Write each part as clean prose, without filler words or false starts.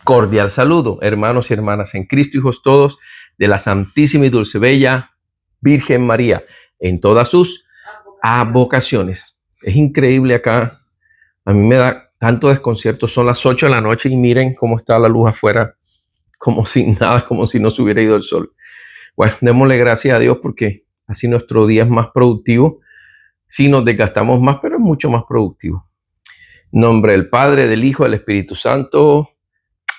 Cordial saludo, hermanos y hermanas en Cristo, hijos todos de la Santísima y Dulce Bella Virgen María, en todas sus avocaciones. Es increíble acá, a mí me da tanto desconcierto, son las 8 de la noche y miren cómo está la luz afuera, como si nada, como si no se hubiera ido el sol. Bueno, démosle gracias a Dios porque así nuestro día es más productivo. Sí nos desgastamos más, pero es mucho más productivo. En nombre del Padre, del Hijo, del Espíritu Santo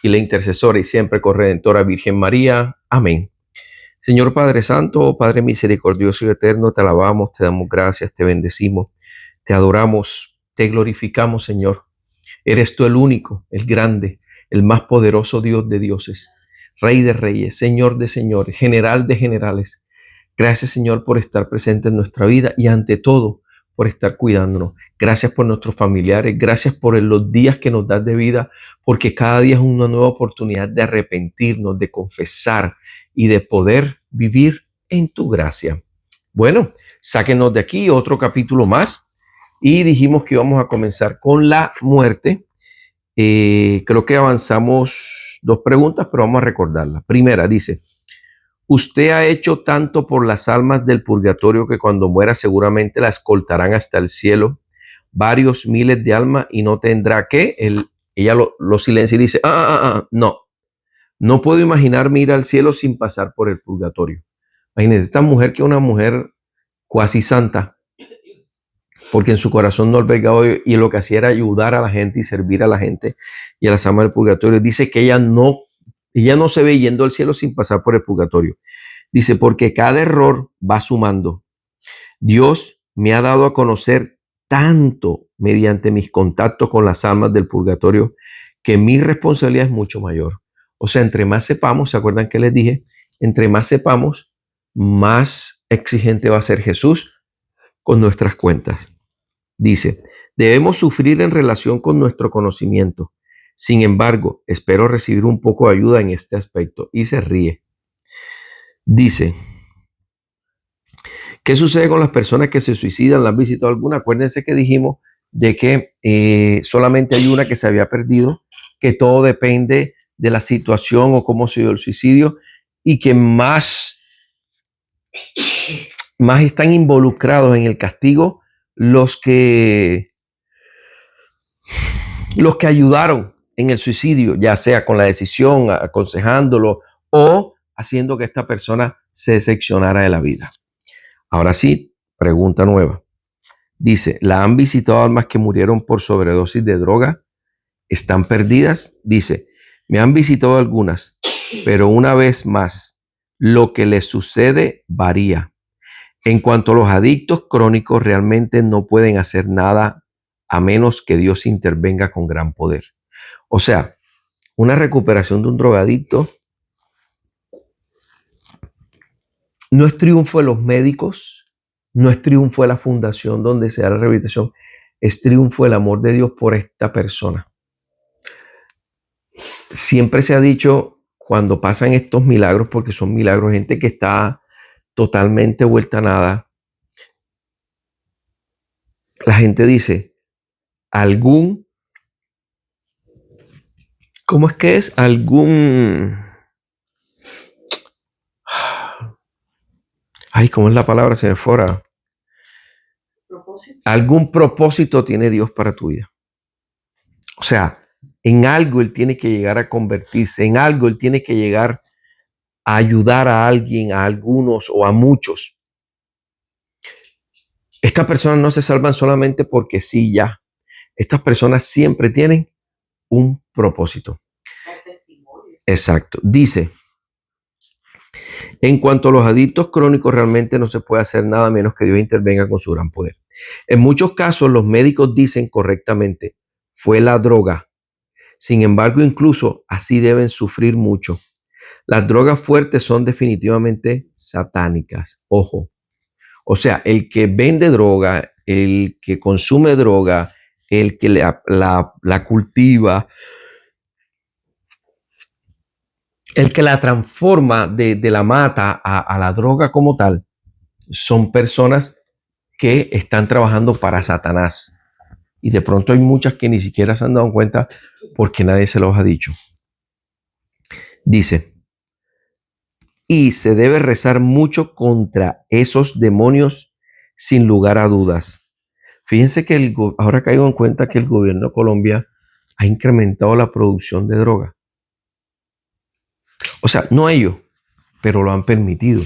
y la intercesora y siempre corredentora Virgen María. Amén. Señor Padre Santo, Padre misericordioso y eterno, te alabamos, te damos gracias, te bendecimos, te adoramos, te glorificamos, Señor. Eres tú el único, el grande, el más poderoso Dios de dioses, Rey de reyes, Señor de señores, General de generales. Gracias, Señor, por estar presente en nuestra vida y ante todo, por estar cuidándonos. Gracias por nuestros familiares, gracias por los días que nos das de vida, porque cada día es una nueva oportunidad de arrepentirnos, de confesar y de poder vivir en tu gracia. Bueno, sáquenos de aquí otro capítulo más y dijimos que íbamos a comenzar con la muerte. Creo que avanzamos 2 preguntas, pero vamos a recordarla. Primera, dice: usted ha hecho tanto por las almas del purgatorio que cuando muera seguramente la escoltarán hasta el cielo varios miles de almas y no tendrá que. Ella lo silencia y dice: no puedo imaginarme ir al cielo sin pasar por el purgatorio. Imagínense, esta mujer que es una mujer cuasi santa, porque en su corazón no alberga odio y lo que hacía era ayudar a la gente y servir a la gente y a las almas del purgatorio. Dice que ella no se ve yendo al cielo sin pasar por el purgatorio. Dice, porque cada error va sumando. Dios me ha dado a conocer tanto mediante mis contactos con las almas del purgatorio que mi responsabilidad es mucho mayor. O sea, entre más sepamos, ¿se acuerdan que les dije? Entre más sepamos, más exigente va a ser Jesús con nuestras cuentas. Dice, debemos sufrir en relación con nuestro conocimiento. Sin embargo, espero recibir un poco de ayuda en este aspecto. Y se ríe. Dice, ¿qué sucede con las personas que se suicidan? ¿La han visitado alguna? Acuérdense que dijimos de que solamente hay una que se había perdido, que todo depende de la situación o cómo se dio el suicidio y que más están involucrados en el castigo los que ayudaron en el suicidio, ya sea con la decisión, aconsejándolo o haciendo que esta persona se decepcionara de la vida. Ahora sí, pregunta nueva. Dice, ¿la han visitado almas que murieron por sobredosis de droga? ¿Están perdidas? Dice, me han visitado algunas, pero una vez más, lo que les sucede varía. En cuanto a los adictos crónicos, realmente no pueden hacer nada a menos que Dios intervenga con gran poder. O sea, una recuperación de un drogadicto no es triunfo de los médicos, no es triunfo de la fundación donde se da la rehabilitación, es triunfo del amor de Dios por esta persona. Siempre se ha dicho, cuando pasan estos milagros, porque son milagros, gente que está totalmente vuelta a nada, la gente dice, ¿cómo es que es? ¿Cómo es la palabra? Se me fuera. Algún propósito tiene Dios para tu vida. O sea, en algo Él tiene que llegar a convertirse, en algo Él tiene que llegar a ayudar a alguien, a algunos o a muchos. Estas personas no se salvan solamente porque sí, ya. Estas personas siempre tienen un propósito. Exacto. Dice, en cuanto a los adictos crónicos, realmente no se puede hacer nada menos que Dios intervenga con su gran poder. En muchos casos, los médicos dicen correctamente, fue la droga. Sin embargo, incluso así deben sufrir mucho. Las drogas fuertes son definitivamente satánicas. Ojo. O sea, el que vende droga, el que consume droga, el que la cultiva, el que la transforma de la mata a la droga como tal, son personas que están trabajando para Satanás. Y de pronto hay muchas que ni siquiera se han dado cuenta porque nadie se los ha dicho. Dice, y se debe rezar mucho contra esos demonios sin lugar a dudas. Fíjense que ahora caigo en cuenta que el gobierno de Colombia ha incrementado la producción de droga. O sea, no ellos, pero lo han permitido.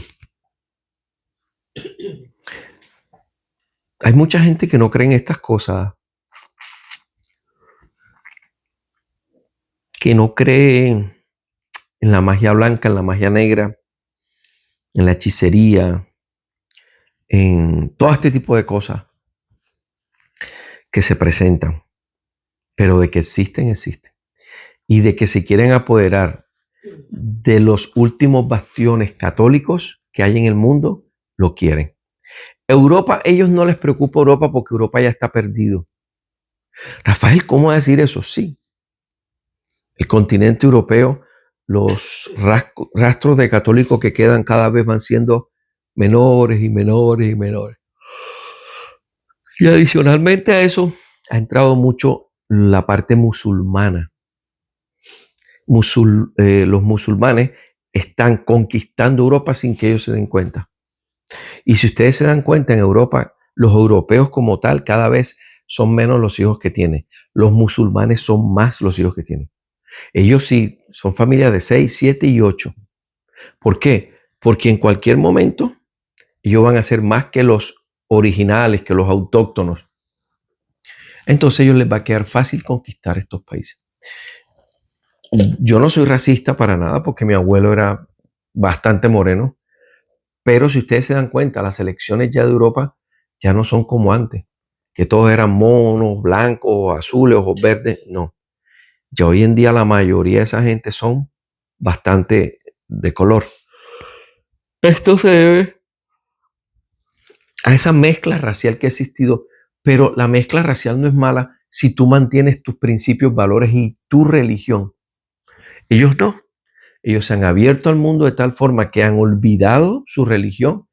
Hay mucha gente que no cree en estas cosas, que no cree en la magia blanca, en la magia negra, en la hechicería, en todo este tipo de cosas que se presentan, pero de que existen, existen. Y de que se quieren apoderar de los últimos bastiones católicos que hay en el mundo, lo quieren. Europa, ellos no les preocupa Europa porque Europa ya está perdido. Rafael, ¿cómo va a decir eso? Sí. El continente europeo, los rastros de católicos que quedan cada vez van siendo menores y menores y menores. Y adicionalmente a eso, ha entrado mucho la parte musulmana. Los musulmanes están conquistando Europa sin que ellos se den cuenta. Y si ustedes se dan cuenta, en Europa, los europeos como tal cada vez son menos los hijos que tienen. Los musulmanes son más los hijos que tienen. Ellos sí son familias de 6, 7 y 8. ¿Por qué? Porque en cualquier momento ellos van a ser más que los originales, que los autóctonos. Entonces a ellos les va a quedar fácil conquistar estos países. Yo no soy racista para nada porque mi abuelo era bastante moreno, pero si ustedes se dan cuenta, las elecciones ya de Europa ya no son como antes, que todos eran monos, blancos, azules, ojos verdes. No, ya hoy en día la mayoría de esa gente son bastante de color. Esto se debe a esa mezcla racial que ha existido, pero la mezcla racial no es mala si tú mantienes tus principios, valores y tu religión. Ellos no. Ellos se han abierto al mundo de tal forma que han olvidado su religión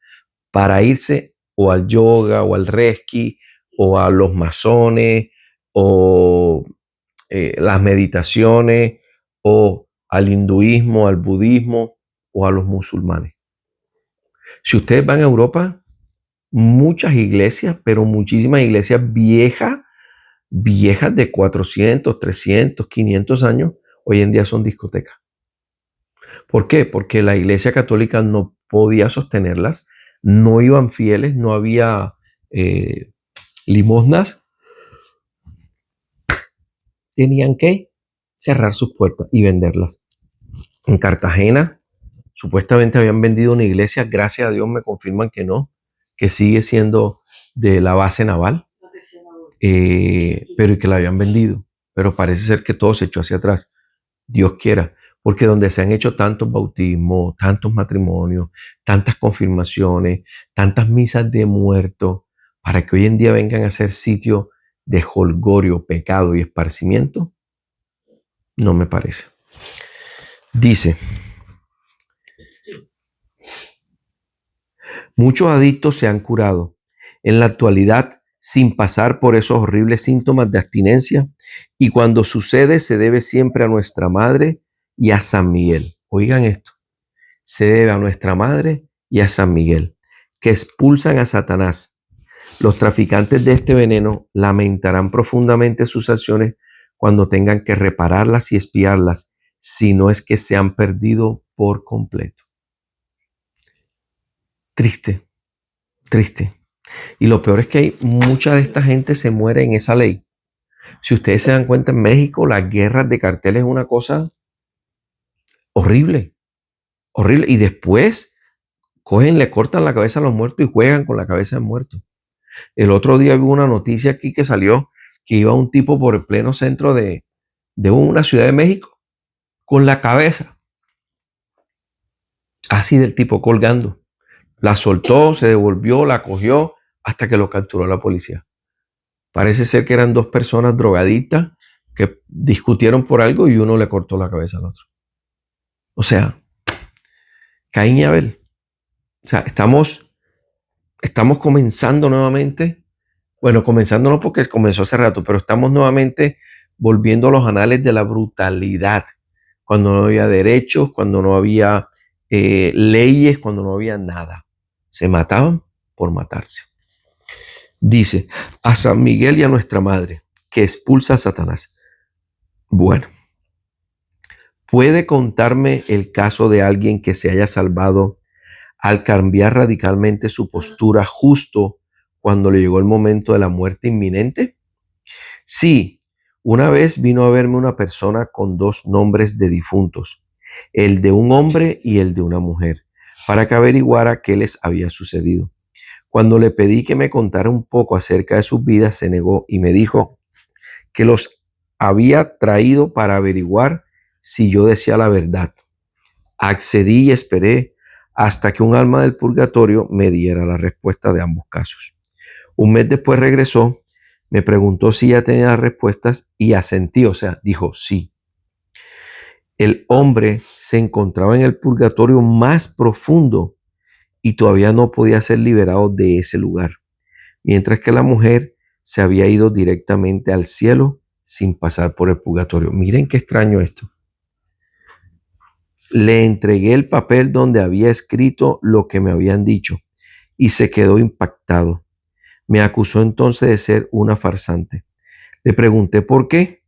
para irse o al yoga o al reiki o a los masones o las meditaciones o al hinduismo, al budismo o a los musulmanes. Si ustedes van a Europa, muchas iglesias, pero muchísimas iglesias viejas de 400, 300, 500 años, hoy en día son discotecas. ¿Por qué? Porque la Iglesia Católica no podía sostenerlas, no iban fieles, no había limosnas. Tenían que cerrar sus puertas y venderlas. En Cartagena, supuestamente habían vendido una iglesia, gracias a Dios me confirman que no, que sigue siendo de la base naval, pero que la habían vendido. Pero parece ser que todo se echó hacia atrás. Dios quiera. Porque donde se han hecho tantos bautismos, tantos matrimonios, tantas confirmaciones, tantas misas de muertos, para que hoy en día vengan a ser sitio de jolgorio, pecado y esparcimiento, no me parece. Dice, muchos adictos se han curado en la actualidad sin pasar por esos horribles síntomas de abstinencia, y cuando sucede se debe siempre a nuestra madre y a San Miguel. Oigan esto, se debe a nuestra madre y a San Miguel, que expulsan a Satanás. Los traficantes de este veneno lamentarán profundamente sus acciones cuando tengan que repararlas y expiarlas, si no es que se han perdido por completo. Triste, triste. Y lo peor es que mucha de esta gente se muere en esa ley. Si ustedes se dan cuenta, en México las guerras de carteles es una cosa horrible, horrible. Y después cogen, le cortan la cabeza a los muertos y juegan con la cabeza de muertos. El otro día vi una noticia aquí que salió que iba un tipo por el pleno centro de una ciudad de México con la cabeza así del tipo colgando. La soltó, se devolvió, la cogió hasta que lo capturó la policía. Parece ser que eran dos personas drogadictas que discutieron por algo y uno le cortó la cabeza al otro. O sea, Caín y Abel. O sea, estamos comenzando nuevamente. Bueno, comenzando no porque comenzó hace rato, pero estamos nuevamente volviendo a los anales de la brutalidad cuando no había derechos, cuando no había leyes, cuando no había nada. Se mataban por matarse. Dice, a San Miguel y a nuestra madre, que expulsa a Satanás. Bueno, ¿puede contarme el caso de alguien que se haya salvado al cambiar radicalmente su postura justo cuando le llegó el momento de la muerte inminente? Sí, una vez vino a verme una persona con dos nombres de difuntos, el de un hombre y el de una mujer, para que averiguara qué les había sucedido. Cuando le pedí que me contara un poco acerca de sus vidas, se negó y me dijo que los había traído para averiguar si yo decía la verdad. Accedí y esperé hasta que un alma del purgatorio me diera la respuesta de ambos casos. Un mes después regresó, me preguntó si ya tenía las respuestas y asentí, o sea, dijo sí. El hombre se encontraba en el purgatorio más profundo y todavía no podía ser liberado de ese lugar, mientras que la mujer se había ido directamente al cielo sin pasar por el purgatorio. Miren qué extraño esto. Le entregué el papel donde había escrito lo que me habían dicho y se quedó impactado. Me acusó entonces de ser una farsante. Le pregunté por qué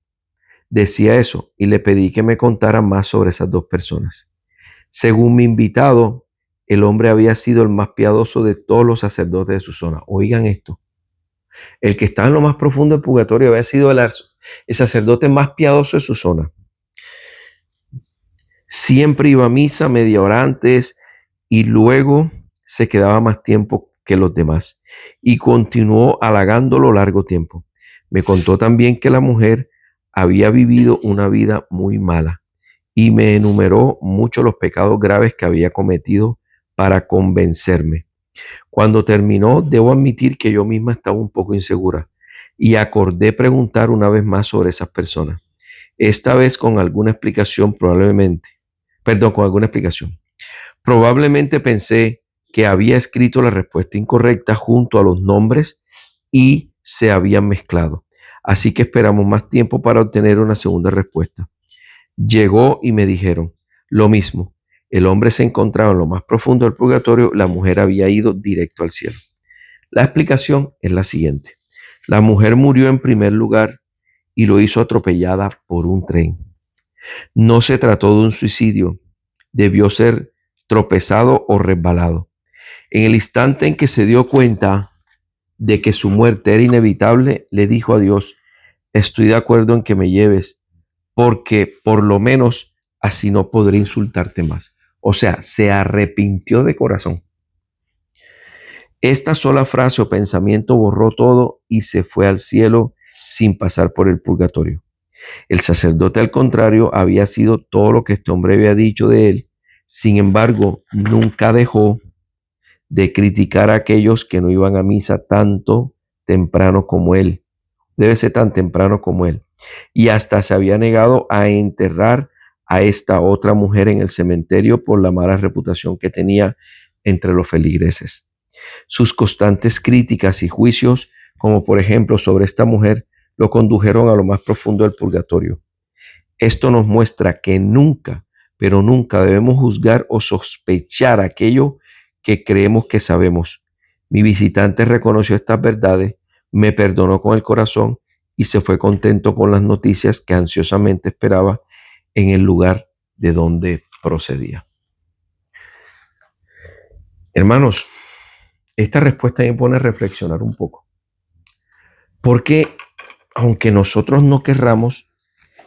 decía eso y le pedí que me contara más sobre esas dos personas. Según mi invitado, el hombre había sido el más piadoso de todos los sacerdotes de su zona. Oigan esto. El que estaba en lo más profundo del purgatorio había sido el sacerdote más piadoso de su zona. Siempre iba a misa media hora antes y luego se quedaba más tiempo que los demás y continuó halagándolo largo tiempo. Me contó también que la mujer había vivido una vida muy mala y me enumeró muchos los pecados graves que había cometido para convencerme. Cuando terminó, debo admitir que yo misma estaba un poco insegura y acordé preguntar una vez más sobre esas personas, esta vez con alguna explicación con alguna explicación. Probablemente pensé que había escrito la respuesta incorrecta junto a los nombres y se habían mezclado. Así que esperamos más tiempo para obtener una segunda respuesta. Llegó y me dijeron lo mismo. El hombre se encontraba en lo más profundo del purgatorio, la mujer había ido directo al cielo. La explicación es la siguiente. La mujer murió en primer lugar y lo hizo atropellada por un tren. No se trató de un suicidio, debió ser tropezado o resbalado. En el instante en que se dio cuenta de que su muerte era inevitable, le dijo a Dios, estoy de acuerdo en que me lleves, porque por lo menos así no podré insultarte más. O sea, se arrepintió de corazón. Esta sola frase o pensamiento borró todo y se fue al cielo sin pasar por el purgatorio. El sacerdote, al contrario, había sido todo lo que este hombre había dicho de él. Sin embargo, nunca dejó de criticar a aquellos que no iban a misa tanto temprano como él. Debe ser tan temprano como él. Y hasta se había negado a enterrar a esta otra mujer en el cementerio por la mala reputación que tenía entre los feligreses. Sus constantes críticas y juicios, como por ejemplo sobre esta mujer, lo condujeron a lo más profundo del purgatorio. Esto nos muestra que nunca, pero nunca debemos juzgar o sospechar aquello que creemos que sabemos. Mi visitante reconoció estas verdades, me perdonó con el corazón y se fue contento con las noticias que ansiosamente esperaba en el lugar de donde procedía. Hermanos, esta respuesta me pone a reflexionar un poco. Porque aunque nosotros no querramos,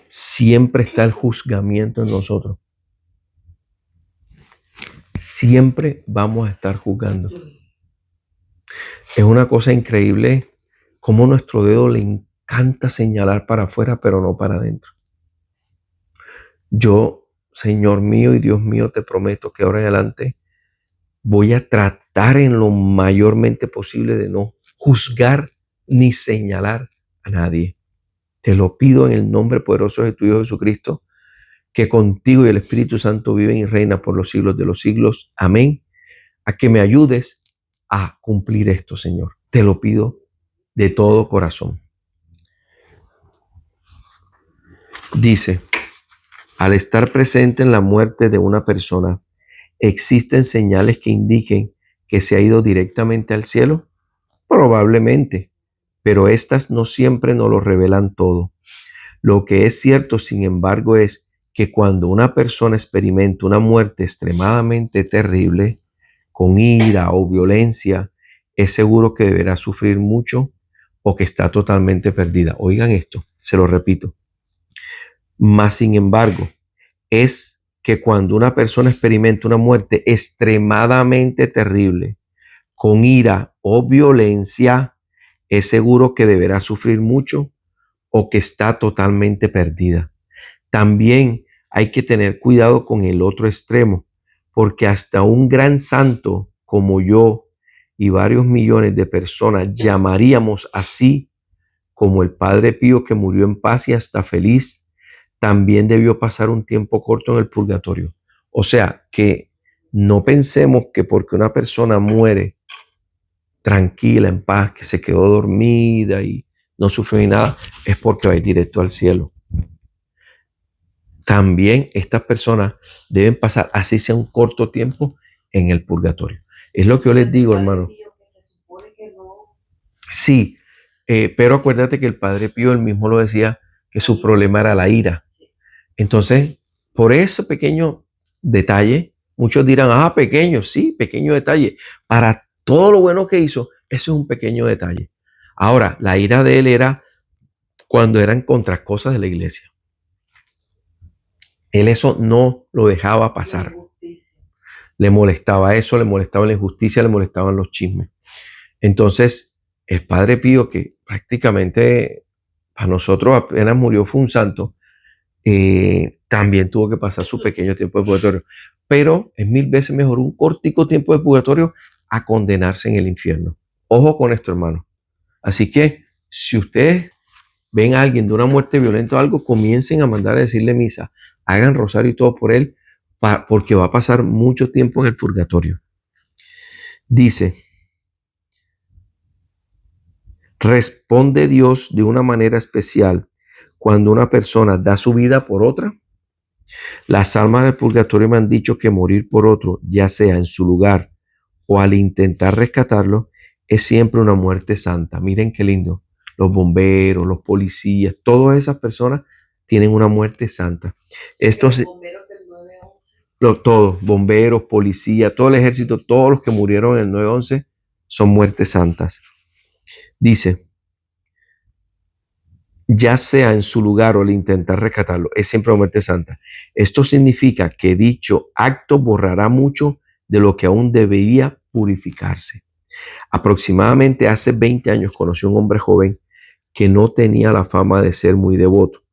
siempre está el juzgamiento en nosotros. Siempre vamos a estar juzgando. Es una cosa increíble cómo nuestro dedo le encanta señalar para afuera, pero no para adentro. Yo, Señor mío y Dios mío, te prometo que ahora en adelante voy a tratar en lo mayormente posible de no juzgar ni señalar a nadie. Te lo pido en el nombre poderoso de tu Hijo Jesucristo, que contigo y el Espíritu Santo viven y reina por los siglos de los siglos. Amén. A que me ayudes a cumplir esto, Señor. Te lo pido de todo corazón. Dice, Al estar presente en la muerte de una persona, ¿existen señales que indiquen que se ha ido directamente al cielo? Probablemente, pero estas no siempre nos lo revelan todo. Lo que es cierto, sin embargo, es que cuando una persona experimenta una muerte extremadamente terrible, con ira o violencia, es seguro que deberá sufrir mucho o que está totalmente perdida. Oigan esto, se lo repito. Más sin embargo, es que cuando una persona experimenta una muerte extremadamente terrible, con ira o violencia, es seguro que deberá sufrir mucho o que está totalmente perdida. También hay que tener cuidado con el otro extremo, porque hasta un gran santo como yo y varios millones de personas llamaríamos así, como el Padre Pío que murió en paz y hasta feliz, también debió pasar un tiempo corto en el purgatorio. O sea, que no pensemos que porque una persona muere tranquila, en paz, que se quedó dormida y no sufrió ni nada, es porque va a ir directo al cielo. También estas personas deben pasar, así sea un corto tiempo, en el purgatorio. Es lo que yo les digo, hermano. Sí, pero acuérdate que el Padre Pío él mismo lo decía, que su problema era la ira. Entonces, por ese pequeño detalle, muchos dirán, pequeño, sí, pequeño detalle. Para todo lo bueno que hizo, ese es un pequeño detalle. Ahora, la ira de él era cuando eran contra cosas de la iglesia. Él eso no lo dejaba pasar. Le molestaba eso, le molestaba la injusticia, le molestaban los chismes. Entonces, el Padre Pío, que prácticamente para nosotros apenas murió, fue un santo, también tuvo que pasar su pequeño tiempo de purgatorio. Pero es 1000 veces mejor un cortico tiempo de purgatorio a condenarse en el infierno. Ojo con esto, hermano. Así que, si ustedes ven a alguien de una muerte violenta o algo, comiencen a mandar a decirle misa, hagan rosario y todo por él, porque va a pasar mucho tiempo en el purgatorio. Dice, ¿responde Dios de una manera especial cuando una persona da su vida por otra? Las almas del purgatorio me han dicho que morir por otro, ya sea en su lugar o al intentar rescatarlo, es siempre una muerte santa. Miren qué lindo. Los bomberos, los policías, todas esas personas tienen una muerte santa. Estos, todos, bomberos, policías, todo el ejército, todos los que murieron en el 9/11 son muertes santas. Dice, ya sea en su lugar o al intentar rescatarlo, es siempre una muerte santa. Esto significa que dicho acto borrará mucho de lo que aún debería purificarse. Aproximadamente hace 20 años conocí a un hombre joven que no tenía la fama de ser muy devoto.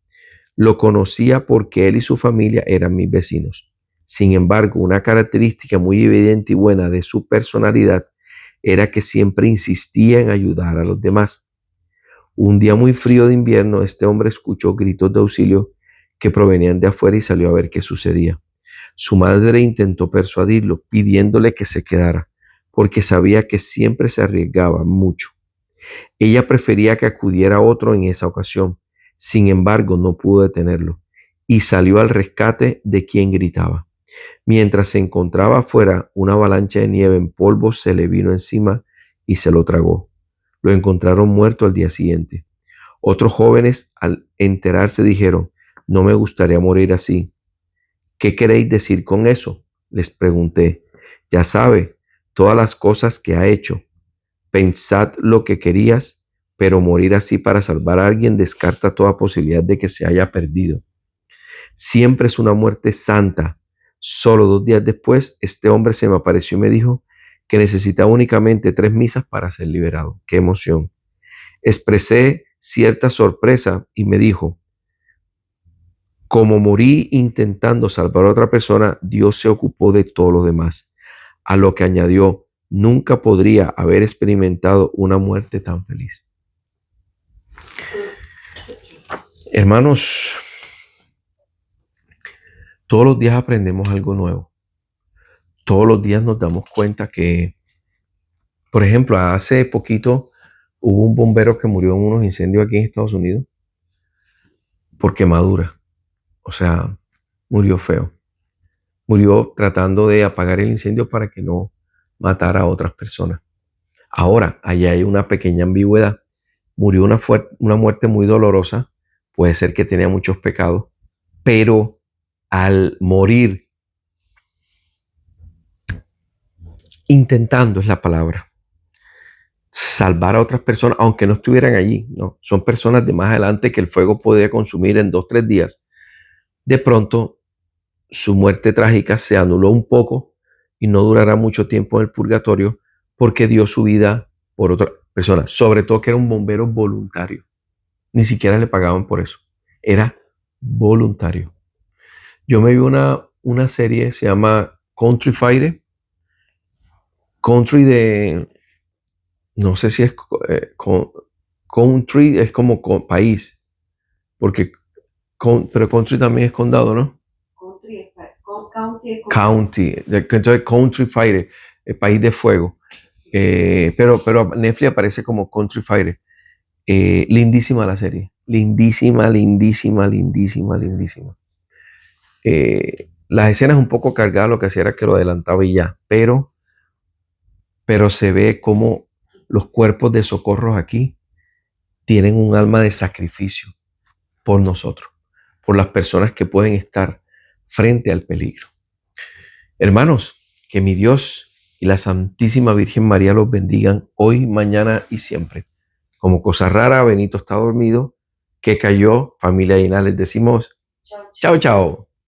Lo conocía porque él y su familia eran mis vecinos. Sin embargo, una característica muy evidente y buena de su personalidad era que siempre insistía en ayudar a los demás. Un día muy frío de invierno, este hombre escuchó gritos de auxilio que provenían de afuera y salió a ver qué sucedía. Su madre intentó persuadirlo, pidiéndole que se quedara, porque sabía que siempre se arriesgaba mucho. Ella prefería que acudiera otro en esa ocasión. Sin embargo, no pudo detenerlo y salió al rescate de quien gritaba. Mientras se encontraba afuera, una avalancha de nieve en polvo se le vino encima y se lo tragó. Lo encontraron muerto al día siguiente. Otros jóvenes, al enterarse, dijeron, no me gustaría morir así. ¿Qué queréis decir con eso? Les pregunté. Ya sabe, todas las cosas que ha hecho. Pensad lo que querías, pero morir así para salvar a alguien descarta toda posibilidad de que se haya perdido. Siempre es una muerte santa. Solo 2 días después, este hombre se me apareció y me dijo que necesitaba únicamente 3 misas para ser liberado. ¡Qué emoción! Expresé cierta sorpresa y me dijo, como morí intentando salvar a otra persona, Dios se ocupó de todo lo demás. A lo que añadió, nunca podría haber experimentado una muerte tan feliz. Hermanos, todos los días aprendemos algo nuevo. Todos los días nos damos cuenta que, por ejemplo, hace poquito hubo un bombero que murió en unos incendios aquí en Estados Unidos por quemadura. O sea, murió feo. Murió tratando de apagar el incendio para que no matara a otras personas. Ahora, allá hay una pequeña ambigüedad. Murió una muerte muy dolorosa. Puede ser que tenía muchos pecados, pero al morir intentando, es la palabra, salvar a otras personas, aunque no estuvieran allí, ¿no? Son personas de más adelante que el fuego podía consumir en 2-3 días. De pronto, su muerte trágica se anuló un poco y no durará mucho tiempo en el purgatorio porque dio su vida por otra persona, sobre todo que era un bombero voluntario. Ni siquiera le pagaban por eso. Era voluntario. Yo me vi una serie, se llama Country Fire. Country de, no sé si es country, es como país, porque pero country también es condado, ¿no? County, entonces Country Fire, el país de fuego. Pero Netflix aparece como Country Fire. Lindísima la serie. Lindísima, lindísima, lindísima, lindísima. Las escenas un poco cargadas, lo que hacía era que lo adelantaba y ya, pero se ve como los cuerpos de socorros aquí tienen un alma de sacrificio por nosotros, por las personas que pueden estar frente al peligro. Hermanos, que mi Dios y la Santísima Virgen María los bendigan hoy, mañana y siempre. Como cosa rara, Benito está dormido. ¿Qué cayó? Familia Llena, les decimos chao, chao.